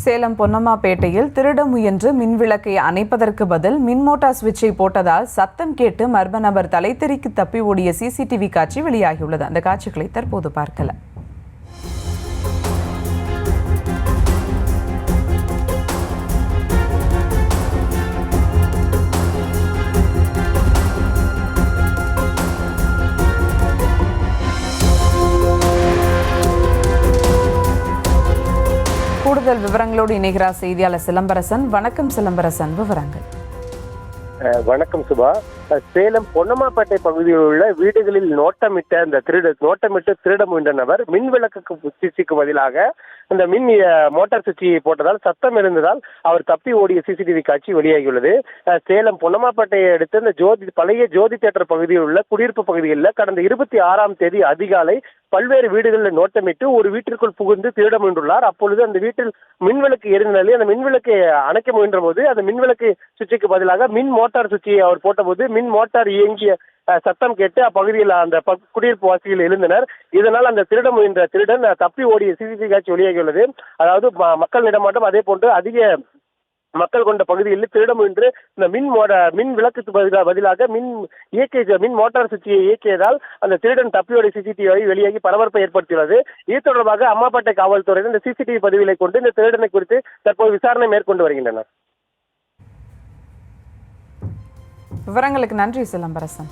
சேலம் பொன்னம்மாபேட்டையில் திருட முயன்று மின்விளக்கை அணைப்பதற்கு பதில் மின்மோட்டார் சுவிட்சை போட்டதால் சத்தம் கேட்டு மர்ம நபர் தலைத்தெறிக்கு தப்பி ஓடிய சிசிடிவி காட்சி வெளியாகியுள்ளது. அந்த காட்சிகளை தற்போது பார்க்கலாம். கூடுதல் விவரங்களோடு இணைகிறார் செய்தியாளர் சிலம்பரசன். வணக்கம் சிலம்பரசன், விவரங்கள். வணக்கம் சுபா. சேலம் பொன்னம்மாப்பேட்டை பகுதியில் உள்ள வீடுகளில் நோட்டமிட்டு திருட முயன்ற நபர் மின் விளக்கு சுவிட்சுக்கு பதிலாக அந்த மின் மோட்டார் சுவிட்சை போட்டதால் சத்தம் எழுந்ததால் அவர் தப்பி ஓடிய சிசிடிவி காட்சி வெளியாகியுள்ளது. சேலம் பொன்னம்மாப்பேட்டையை அடுத்து இந்த பழைய ஜோதி தியேட்டர் பகுதியில் உள்ள குடியிருப்பு பகுதிகளில் கடந்த 26ஆம் தேதி அதிகாலை பல்வேறு வீடுகளில் நோட்டமிட்டு ஒரு வீட்டிற்குள் புகுந்து திருட முயன்றுள்ளார். அப்பொழுது அந்த வீட்டில் மின்விளக்கு எரிந்த நிலையில் அந்த மின்விளக்கை அணைக்க முயன்ற போது அந்த மின்விளக்கு சுவிட்சுக்கு பதிலாக மின் மோட்டார் சுவிட்சை அவர் போட்டபோது மின் மோட்டார் இயங்கிய சத்தம் கேட்டு அப்பகுதியில் அந்த குடியிருப்பு வாசிகள் எழுந்தனர். இதனால் அந்த திருட முயன்ற திருடன் தப்பி ஓடிய சிசிடிவி காட்சி வெளியாகியுள்ளது. அதாவது மக்கள் நடமாட்டம் அதே போன்று அதிக மக்கள் கொண்ட பகுதிகளில் திருட முயன்று இந்த மின் விளக்கு பதிலாக மின் மோட்டார் சுவிட்சை இயக்கியதால் அந்த திருடன் தப்பியோடைய சிசிடிவி வெளியாகி பரபரப்பை ஏற்படுத்தியுள்ளது. இது தொடர்பாக அம்மாப்பேட்டை காவல்துறையினர் இந்த சிசிடிவி பதிவுகளை கொண்டு இந்த திருடனை குறித்து தற்போது விசாரணை மேற்கொண்டு வருகின்றனர். விவரங்களுக்கு நன்றி சிலம்பரசன்.